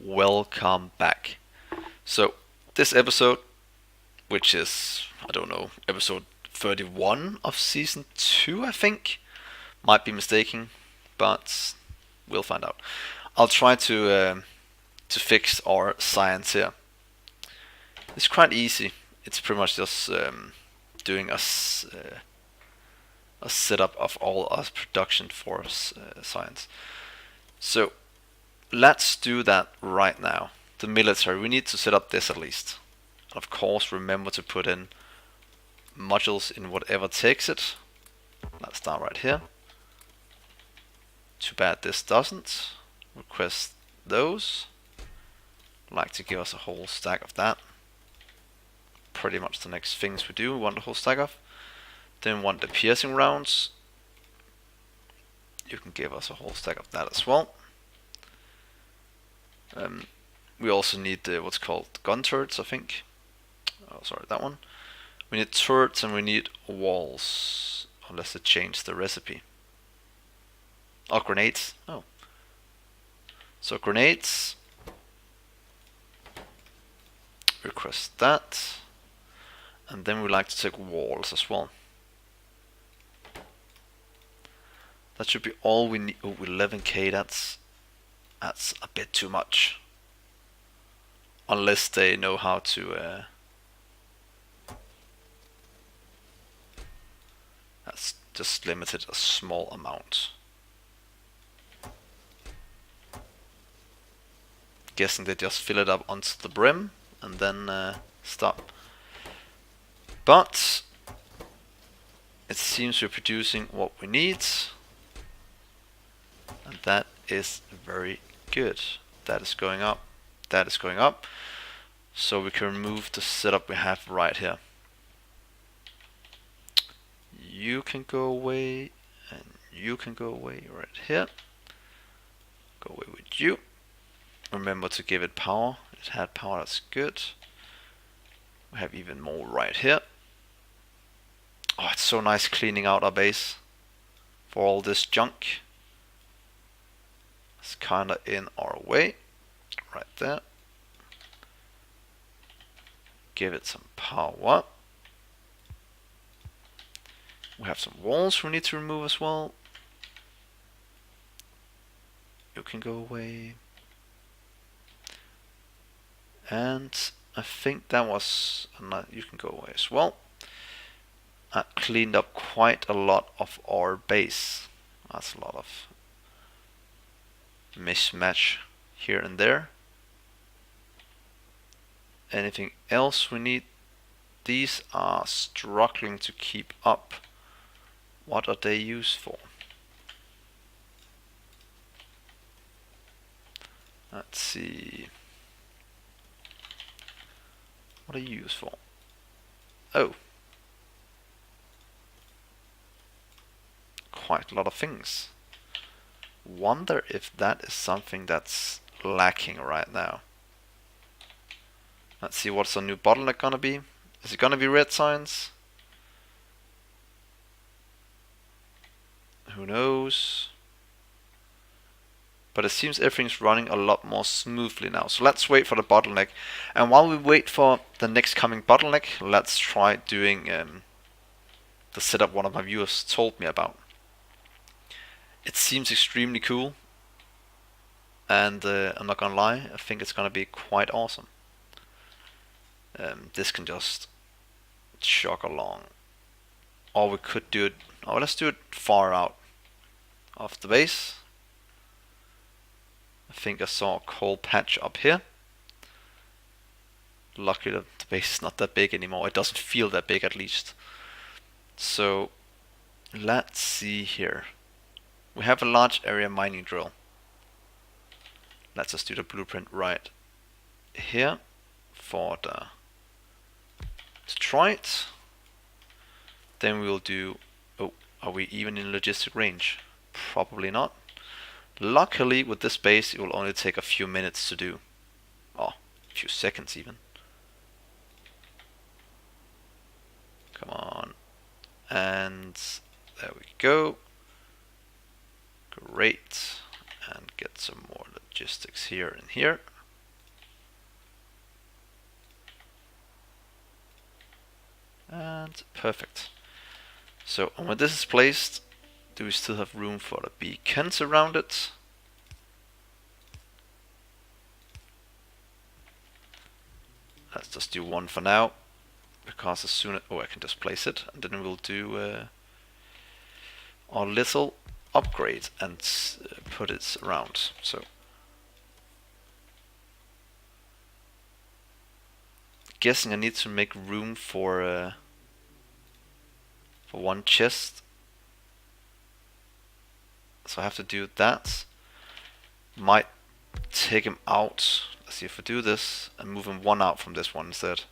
welcome back. So this episode, which is, I don't know, episode 31 of season 2, I think, might be mistaken, but we'll find out. I'll try to fix our science here. It's quite easy. It's pretty much just doing a setup of all our production for science. So let's do that right now. The military, we need to set up this at least. And of course, remember to put in modules in whatever takes it. Let's start right here. Too bad this doesn't. Request those. Like to give us a whole stack of that. Pretty much the next things we do, we want a whole stack of. Then we want the piercing rounds. You can give us a whole stack of that as well. We also need what's called gun turrets, I think. Oh, sorry, that one. We need turrets and we need walls, unless it changed the recipe. Oh, grenades. Oh. So grenades. Request that. And then we like to take walls as well. That should be all we need. Oh, 11k, that's a bit too much. Unless they know how to... that's just limited a small amount. Guessing they just fill it up onto the brim and then stop. But it seems we're producing what we need. And that is very good. That is going up. That is going up. So we can remove the setup we have right here. You can go away, and you can go away right here. Go away with you. Remember to give it power. It had power, that's good. We have even more right here. Oh, it's so nice cleaning out our base for all this junk. It's kinda in our way. Right there. Give it some power. We have some walls we need to remove as well. You can go away. And I think that was... you can go away as well. I cleaned up quite a lot of our base. That's a lot of mismatch here and there. Anything else we need? These are struggling to keep up. What are they used for? Let's see. What are you used for? Oh. Quite a lot of things. Wonder if that is something that's lacking right now. Let's see, what's our new bottleneck gonna be? Is it gonna be red signs? Who knows? But it seems everything's running a lot more smoothly now. So let's wait for the bottleneck. And while we wait for the next coming bottleneck, let's try doing the setup one of my viewers told me about. It seems extremely cool. And I'm not gonna lie, I think it's gonna be quite awesome. This can just chug along. Or we could do it... oh, let's do it far out of the base. I think I saw a coal patch up here. Luckily the base is not that big anymore. It doesn't feel that big at least. So let's see here. We have a large area mining drill. Let's just do the blueprint right here for the Detroit. Then we'll do... oh, are we even in logistic range? Probably not. Luckily with this base it will only take a few minutes to do. Oh, a few seconds even. Come on. And there we go. Great. And get some more logistics here and here. And perfect. So when this is placed, do we still have room for the beacons around it? Let's just do one for now, because as soon as I can just place it, and then we'll do our little upgrade and put it around. So guessing I need to make room for one chest, so I have to do that. Might take him out. Let's see if I do this and move him one out from this one instead.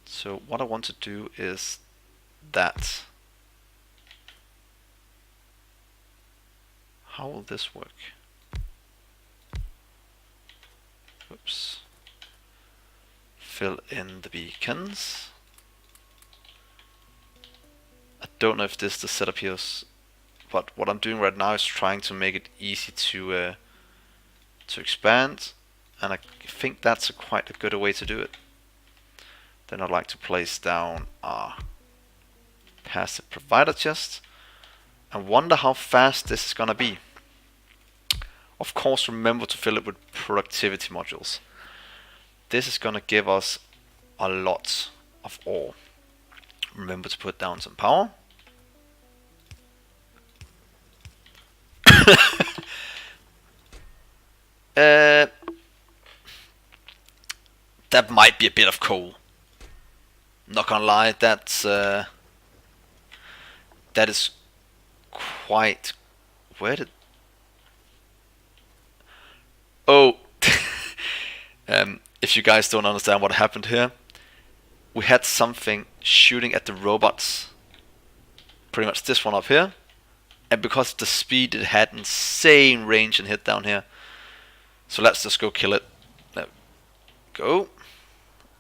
So what I want to do is that. How will this work? Oops. Fill in the beacons. I don't know if this is the setup here, but what I'm doing right now is trying to make it easy to expand, and I think that's quite a good way to do it. Then I'd like to place down our passive provider chest and wonder how fast this is gonna be. Of course, remember to fill it with productivity modules. This is gonna give us a lot of ore. Remember to put down some power. That might be a bit of coal. Not gonna lie, that is quite. Where did? Oh, if you guys don't understand what happened here, we had something shooting at the robots. Pretty much this one up here, and because of the speed, it had insane range and hit down here. So let's just go kill it. There we go.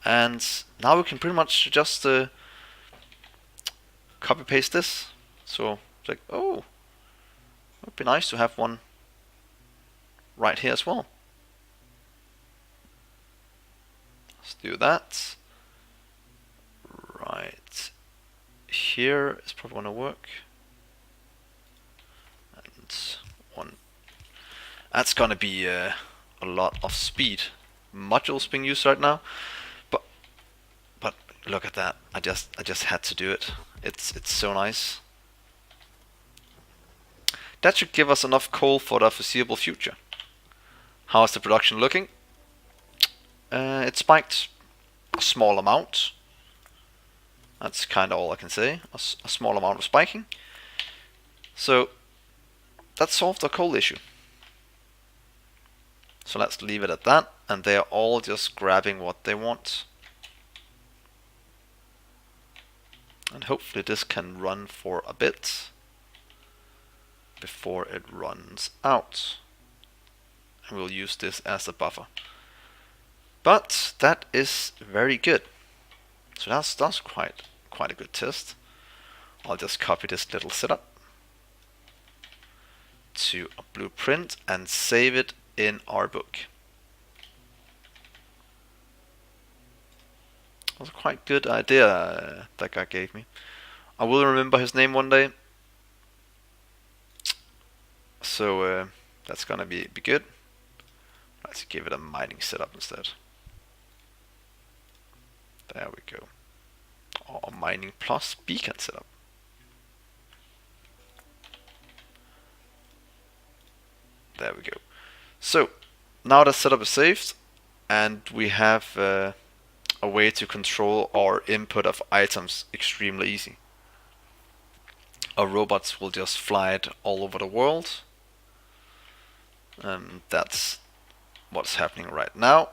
And now we can pretty much just copy paste this. So it's like, oh, it would be nice to have one right here as well. Let's do that. Right here is probably gonna work. And one. That's gonna be a lot of speed modules being used right now. But look at that. I just had to do it. It's so nice. That should give us enough coal for the foreseeable future. How is the production looking? It spiked a small amount. That's kind of all I can say. A small amount of spiking. So that solved the coal issue. So let's leave it at that. And they are all just grabbing what they want. And hopefully this can run for a bit before it runs out. And we'll use this as a buffer. But that is very good. So that's quite a good test. I'll just copy this little setup to a blueprint and save it in our book. That was a quite good idea that guy gave me. I will remember his name one day. So that's gonna be good. Let's give it a mining setup instead. There we go. Or mining plus beacon setup. There we go. So now the setup is saved, and we have a way to control our input of items extremely easy. Our robots will just fly it all over the world. That's what's happening right now.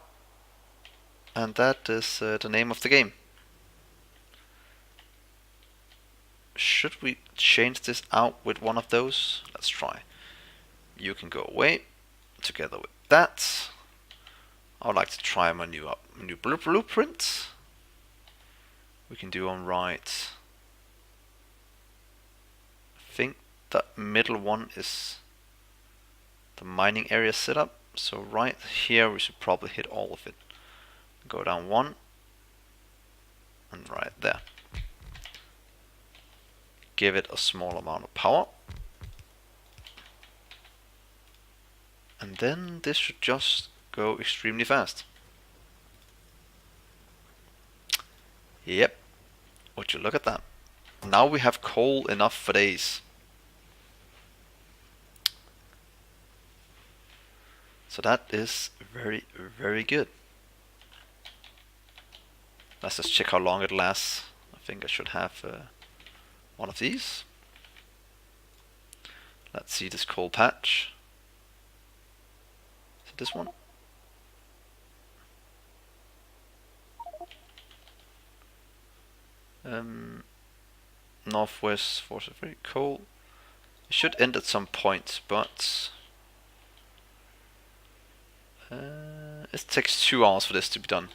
And that is the name of the game. Should we change this out with one of those? Let's try. You can go away together with that. I would like to try my new blueprint. We can do on right. I think the middle one is the mining area setup. So right here we should probably hit all of it. Go down one, and right there. Give it a small amount of power. And then this should just go extremely fast. Yep, would you look at that. Now we have coal enough for days. So that is very, very good. Let's just check how long it lasts. I think I should have one of these. Let's see this coal patch. Is it this one? Northwest force of very coal. It should end at some point, but it takes 2 hours for this to be done.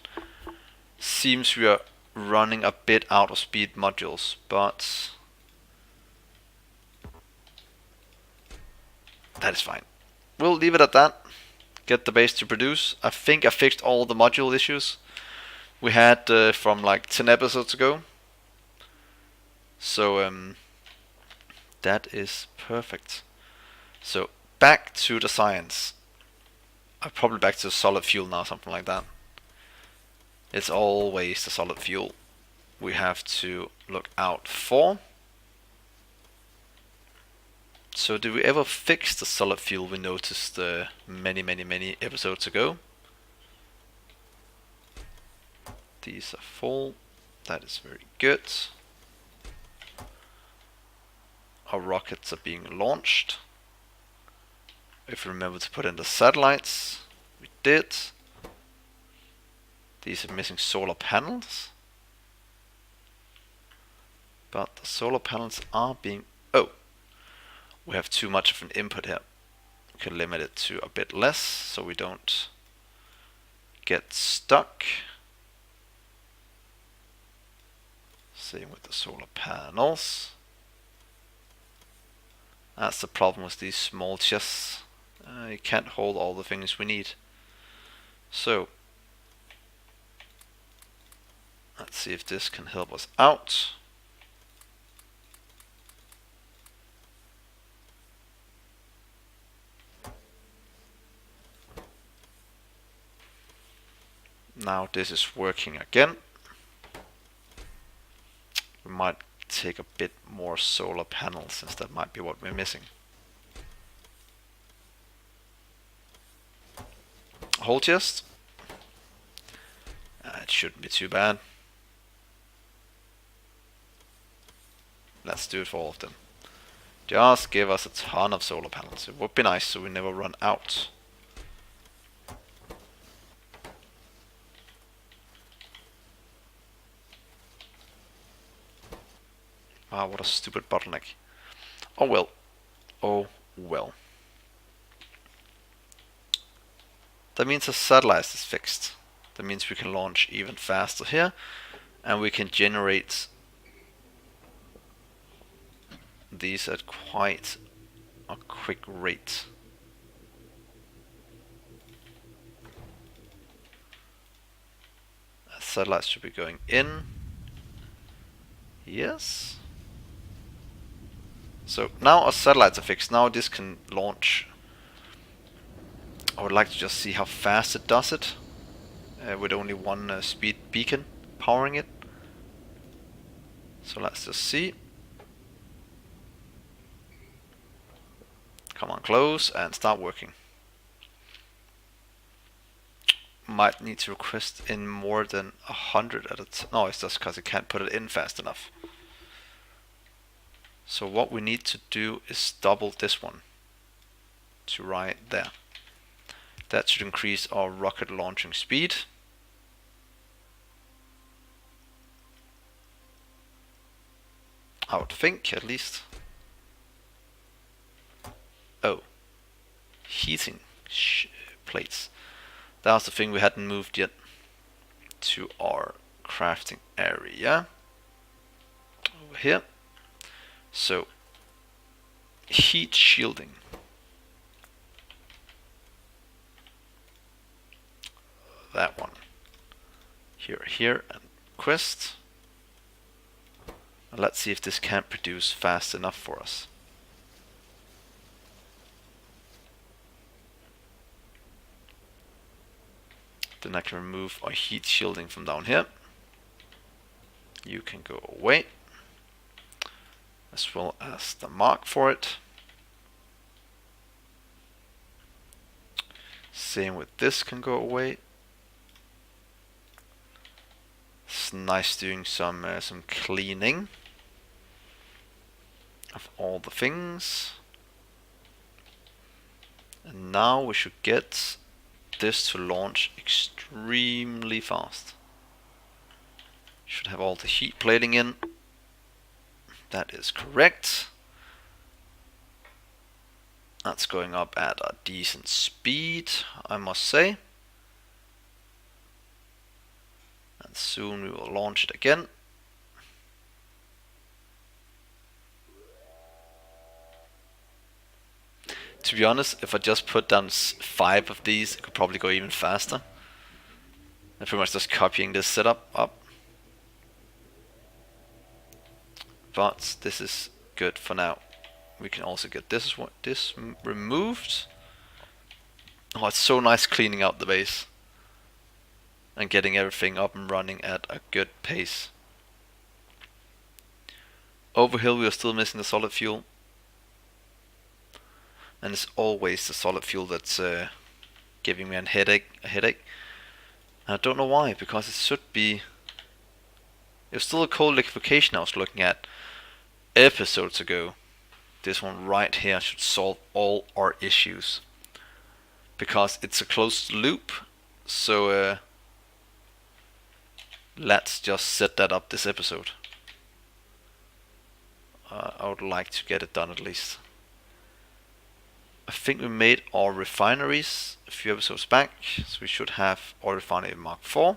Seems we are running a bit out of speed modules, but that is fine. We'll leave it at that. Get the base to produce. I think I fixed all the module issues we had from like 10 episodes ago. So that is perfect. So back to the science. Probably back to solid fuel now, something like that. It's always the solid fuel we have to look out for. So did we ever fix the solid fuel we noticed many episodes ago? These are full. That is very good. Our rockets are being launched. If we remember to put in the satellites, we did. These are missing solar panels. But the solar panels are being... Oh! We have too much of an input here. We can limit it to a bit less so we don't get stuck. Same with the solar panels. That's the problem with these small chests. You can't hold all the things we need. So let's see if this can help us out. Now this is working again. We might take a bit more solar panels, since that might be what we're missing. Whole chest. It shouldn't be too bad. Let's do it for all of them. Just give us a ton of solar panels. It would be nice so we never run out. Wow, what a stupid bottleneck. Oh well. Oh well. That means the satellite is fixed. That means we can launch even faster here, and we can generate these at quite a quick rate. Satellites should be going in. Yes. So now our satellites are fixed. Now this can launch. I would like to just see how fast it does it with only one speed beacon powering it. So let's just see. Come on, close and start working. Might need to request in more than 100 at a time. No, it's just because it can't put it in fast enough. So what we need to do is double this one to right there. That should increase our rocket launching speed. I would think, at least. Oh, heating plates. That was the thing we hadn't moved yet to our crafting area. Over here. So, heat shielding. That one. here, and quest. And let's see if this can produce fast enough for us. Then I can remove our heat shielding from down here. You can go away, as well as the mark for it. Same with this can go away. It's nice doing some cleaning of all the things. And now we should get this to launch extremely fast. Should have all the heat plating in. That is correct. That's going up at a decent speed, I must say. And soon we will launch it again. To be honest, if I just put down 5 of these, it could probably go even faster. I'm pretty much just copying this setup up. But this is good for now. We can also get this removed. Oh, it's so nice cleaning out the base and getting everything up and running at a good pace. Over here we are still missing the solid fuel. And it's always the solid fuel that's giving me a headache. And I don't know why, because it should be... It's still a cold liquefaction I was looking at episodes ago. This one right here should solve all our issues, because it's a closed loop. So let's just set that up this episode. I would like to get it done at least. I think we made our refineries a few episodes back, so we should have our refinery Mark IV.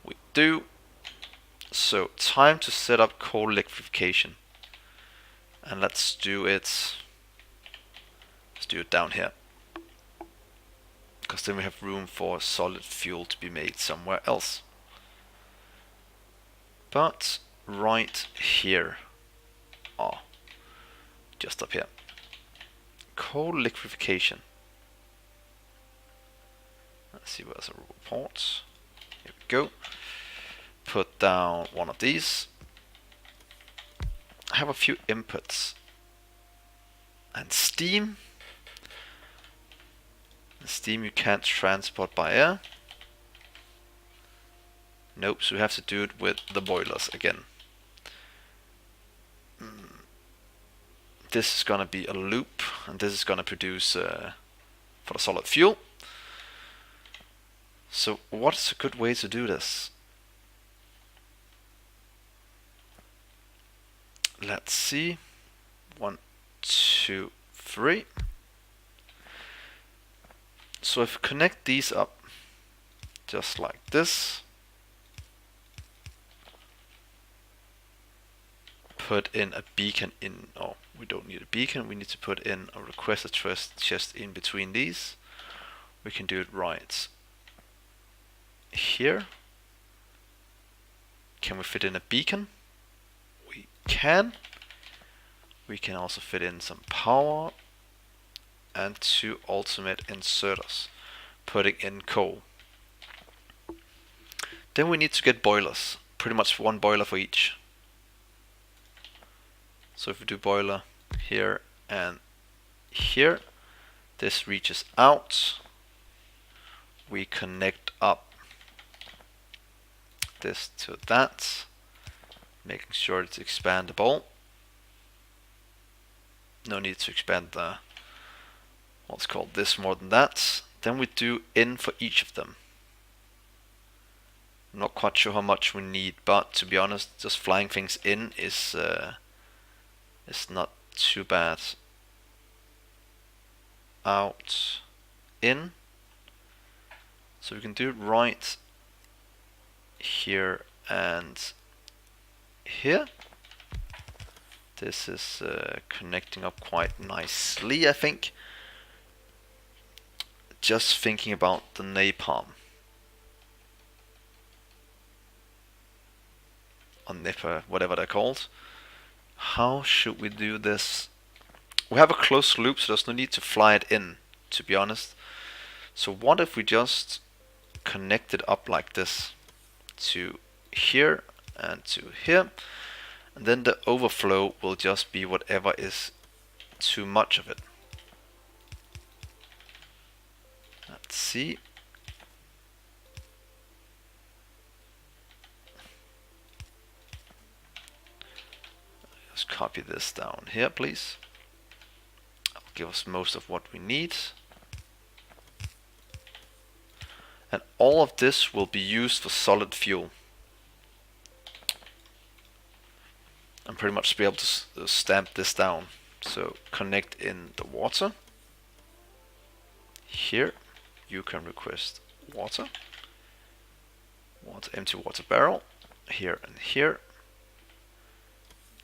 We do. So time to set up cold liquefaction. And let's do it down here, because then we have room for solid fuel to be made somewhere else. But right here, just up here, cold liquefaction. Let's see where's our report. Here we go. Put down one of these. I have a few inputs. And steam. Steam you can't transport by air. Nope, so we have to do it with the boilers again. This is gonna be a loop, and this is gonna produce for the solid fuel. So what's a good way to do this? Let's see. 1, 2, 3. So if we connect these up just like this, put in a beacon in. Oh, we don't need a beacon. We need to put in a request address just in between these. We can do it right here. Can we fit in a beacon? We can. We can also fit in some power and 2 ultimate inserters, putting in coal. Then we need to get boilers, pretty much 1 boiler for each. So if we do boiler here and here, this reaches out. We connect up this to that, making sure it's expandable. No need to expand the what's called this more than that. Then we do in for each of them. I'm not quite sure how much we need, but to be honest, just flying things in is not too bad. Out, in. So we can do it right here and here. This is connecting up quite nicely, I think. Just thinking about the napalm. or nipper, whatever they're called. How should we do this? We have a closed loop, so there's no need to fly it in, to be honest. So what if we just connect it up like this to here and to here, and then the overflow will just be whatever is too much of it. Let's see. Let's copy this down here, please. That'll give us most of what we need. And all of this will be used for solid fuel. And pretty much be able to stamp this down. So connect in the water. Here you can request water. Empty water barrel. Here and here.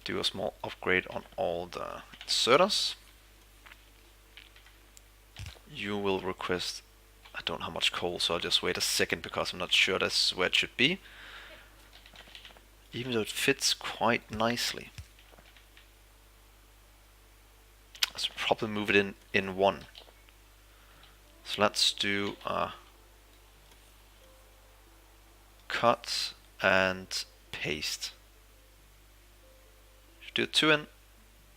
Do a small upgrade on all the inserters. You will request, I don't know how much coal, so I'll just wait a second because I'm not sure that's where it should be. Even though it fits quite nicely. Let's probably move it in one. So let's do cut and paste. Should do 2 in.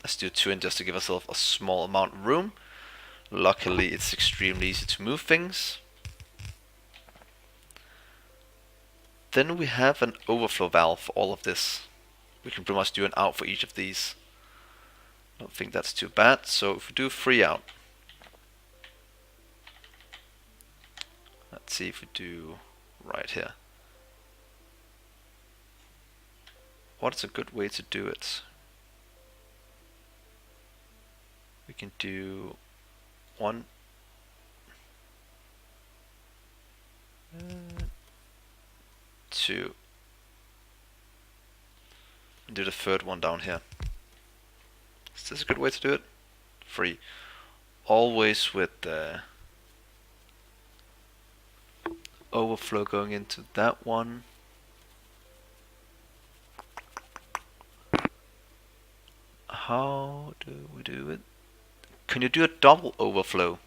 Let's do 2 in just to give ourselves a small amount of room. Luckily it's extremely easy to move things. Then we have an overflow valve for all of this. We can pretty much do an out for each of these. I don't think that's too bad. So if we do 3 out. Let's see if we do right here. What's a good way to do it? We can do 1, 2, and do the third one down here. Is this a good way to do it? 3. Always with the overflow going into that one. How do we do it? Can you do a double overflow?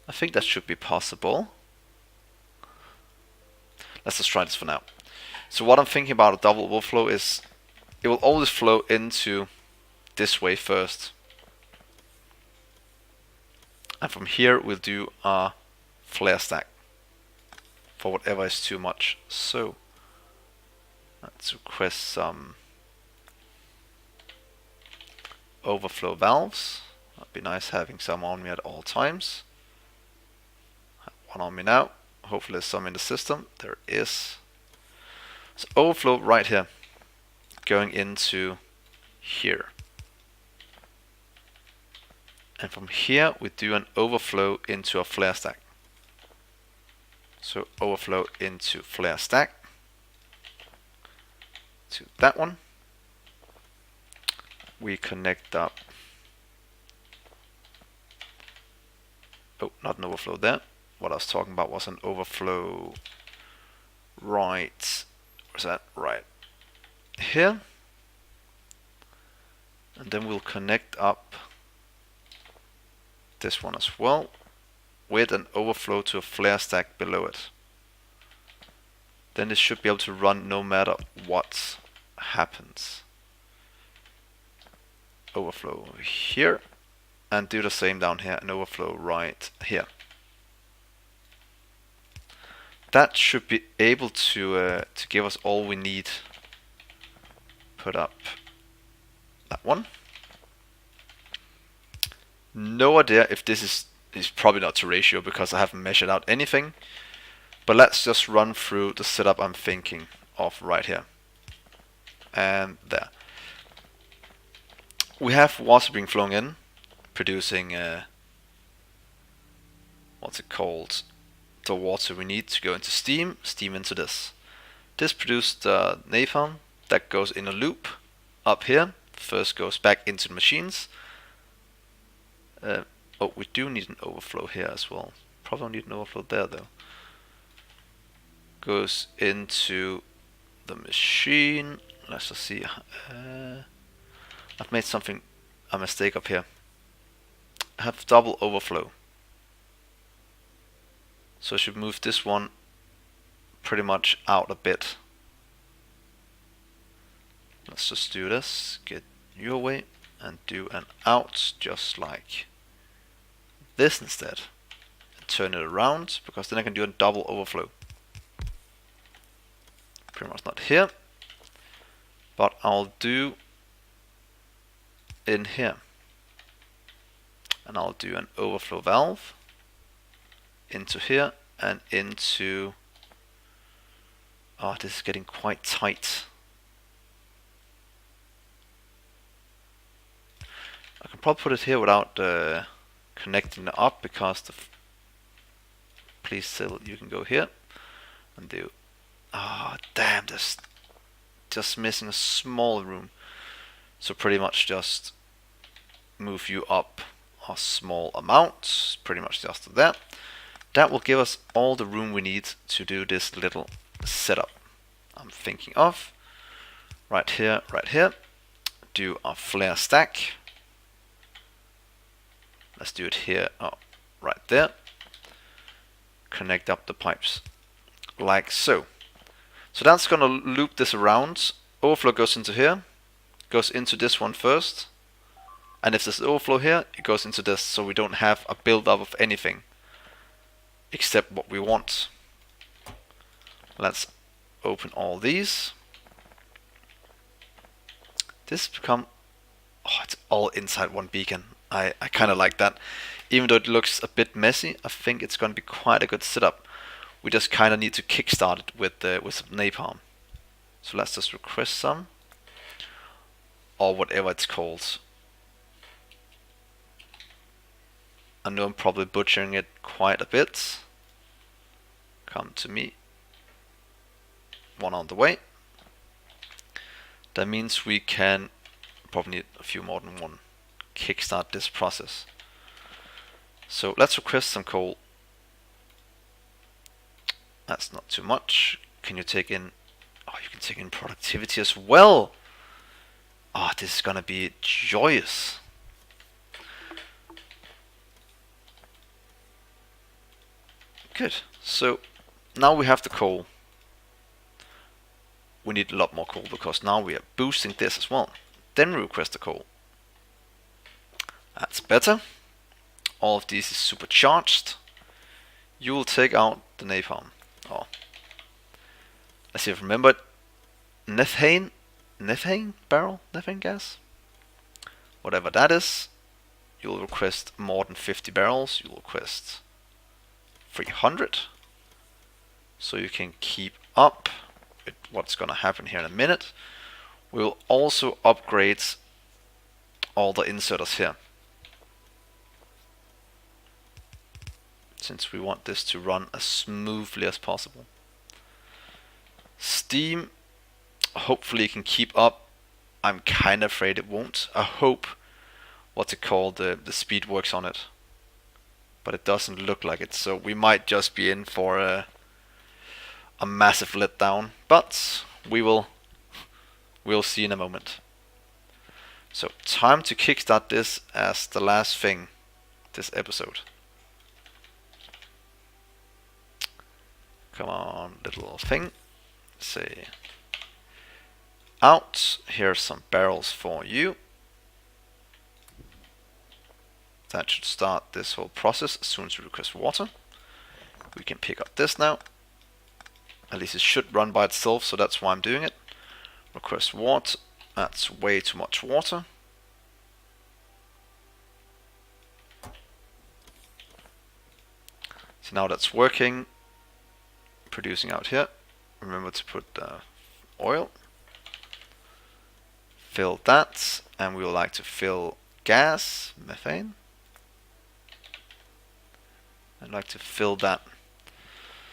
I think that should be possible. Let's just try this for now. So what I'm thinking about a double overflow is it will always flow into this way first. And from here we'll do a flare stack for whatever is too much. So let's request some overflow valves. That'd be nice having some on me at all times. I have one on me now. Hopefully there's some in the system. There is. So overflow right here, going into here. And from here we do an overflow into a flare stack. So overflow into flare stack to that one. We connect up. Oh, not an overflow there. What I was talking about was an overflow right. Where's that? Right here. And then we'll connect up this one as well with an overflow to a flare stack below it. Then it should be able to run no matter what happens. Overflow here and do the same down here and overflow right here. That should be able to give us all we need. Put up that one. No idea if this is probably not to ratio because I haven't measured out anything. But let's just run through the setup I'm thinking of right here. And there. We have water being flowing in, producing what's it called? The water we need to go into steam into this. This produced napalm that goes in a loop up here. First goes back into the machines. Oh, we do need an overflow here as well. Probably don't need an overflow there though. Goes into the machine. Let's just see. I've made a mistake up here. I have double overflow. So I should move this one pretty much out a bit. Let's just do this. Get you away and do an out just like this instead. And turn it around because then I can do a double overflow. Pretty much not here, but I'll do in here. And I'll do an overflow valve into here and into... Oh, this is getting quite tight. I can probably put it here without connecting it up because the... Please still, you can go here and do... Ah, oh, damn, this just missing a small room. So pretty much just move you up a small amount, pretty much just to that. That will give us all the room we need to do this little setup I'm thinking of. Right here, do a flare stack. Let's do it here, right there. Connect up the pipes, like so. So that's gonna loop this around. Overflow goes into here, goes into this one first. And if there's overflow here, it goes into this, so we don't have a build-up of anything except what we want. Let's open all these. This has become... Oh, it's all inside one beacon. I kind of like that. Even though it looks a bit messy, I think it's going to be quite a good setup. We just kind of need to kickstart it with some napalm. So let's just request some. Or whatever it's called. I know I'm probably butchering it quite a bit. Come to me. One on the way. That means we can probably need a few more than one. Kickstart this process. So let's request some coal. That's not too much. Can you take in... Oh, you can take in productivity as well. Oh, this is gonna be joyous. Good. So now we have the coal. We need a lot more coal because now we are boosting this as well. Then we request the coal. That's better. All of these is supercharged. You will take out the napalm. Oh. Let's see if I remember it. Methane barrel? Methane gas? Whatever that is. You'll request more than 50 barrels. You'll request 300. So you can keep up with what's gonna happen here in a minute. We'll also upgrade all the inserters here. Since we want this to run as smoothly as possible. Steam, hopefully it can keep up. I'm kinda afraid it won't. I hope the speed works on it. But it doesn't look like it, so we might just be in for a massive letdown. But we'll see in a moment. So time to kickstart this as the last thing this episode. Come on, little thing. Say out. Here's some barrels for you. That should start this whole process as soon as we request water. We can pick up this now. At least it should run by itself, so that's why I'm doing it. Request water. That's way too much water. So now that's working. Producing out here. Remember to put oil. Fill that. And we would like to fill gas, methane. I'd like to fill that.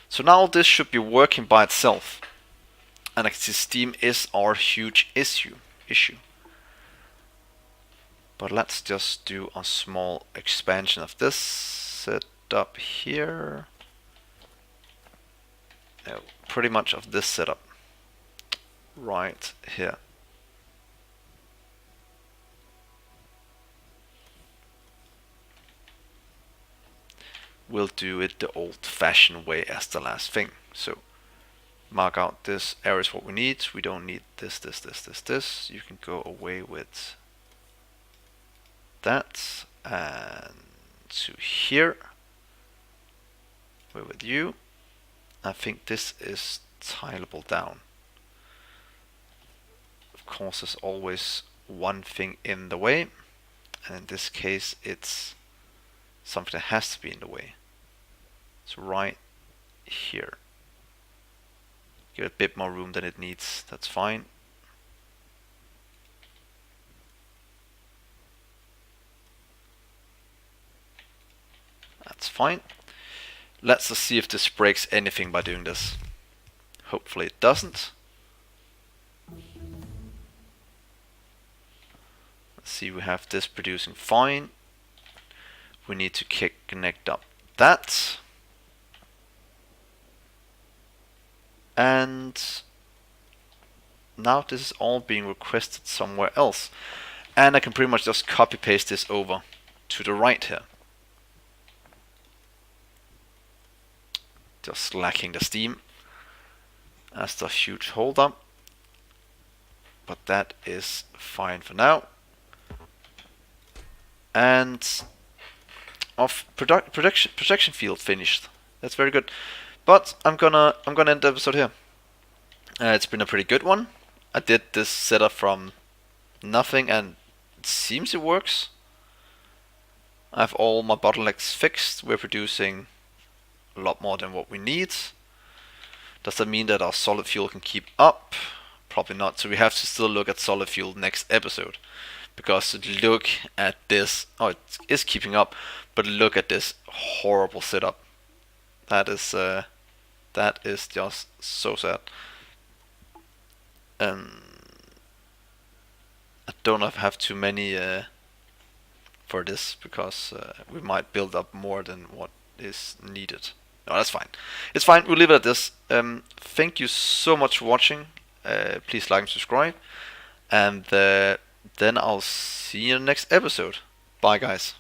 So now this should be working by itself. And I can see steam is our huge issue. But let's just do a small expansion of this. Set up here. No, pretty much of this setup. right here. We'll do it the old-fashioned way as the last thing. So mark out this area is what we need. We don't need this, this, this, this, this. You can go away with that and to here. Away with you. I think this is tileable down. Of course, there's always one thing in the way, and in this case, it's something that has to be in the way. So right here. Give it a bit more room than it needs. That's fine. That's fine. Let's just see if this breaks anything by doing this. Hopefully it doesn't. Let's see, we have this producing fine. We need to connect up that. And now this is all being requested somewhere else. And I can pretty much just copy paste this over to the right here. Just lacking the steam as the huge holdup. But that is fine for now. And of projection field finished. That's very good. But I'm gonna end the episode here. It's been a pretty good one. I did this setup from nothing and it seems it works. I have all my bottlenecks fixed. We're producing a lot more than what we need. Does that mean that our solid fuel can keep up? Probably not. So we have to still look at solid fuel next episode. Because look at this. Oh, it is keeping up. But look at this horrible setup. That is just so sad. I don't know if I have too many for this, because we might build up more than what is needed. No, that's fine. It's fine. We'll leave it at this. Thank you so much for watching. Please like and subscribe. And then I'll see you in the next episode. Bye, guys.